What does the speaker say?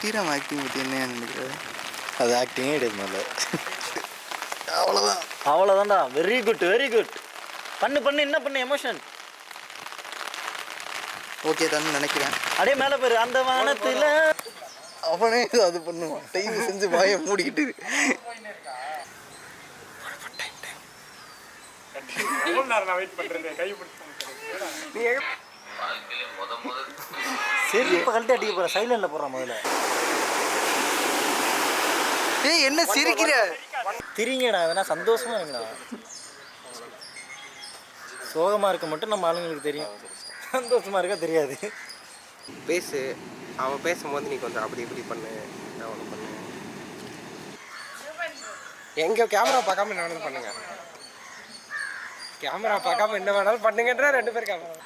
Sriram acting பற்றி என்ன நினைக்கிறது? அது ஆக்டிங்கே கிடையாது முதல்ல. அவ்வளோதான். அவ்வளோதான்டா. Very good very good. பண்ணு பண்ணு என்ன பண்ணு எமோஷன். ஓகே தான் நினைக்கிறேன். அப்படியே மேலே போயிரு. அந்த வானத்தில் அவனே அது பண்ணுவான். டைம் செஞ்சு வாயை மூடிக்கிட்டு சரி இப்போ கழட்டி அடிக்க போகிற. சைலண்டில் போடுறான் முதல்ல. ஏய் என்ன சிரிக்கிற? திரிங்கடா. அதனா சந்தோஷமா இருங்கடா. சோகமாக இருக்க மட்டும் நம்ம ஆளுங்களுக்கு தெரியும், சந்தோஷமாக இருக்க தெரியாது. பேசு. அவன் பேசும்போது நீ கொஞ்சம் அப்படி இப்படி பண்ணு, நான் ஒன்று பண்ணு. எங்கே கேமரா பார்க்காம என்ன வேணாலும் பண்ணுங்க. கேமரா பார்க்காம என்ன வேணாலும் பண்ணுங்கன்ற 2 பேர் கேமரா.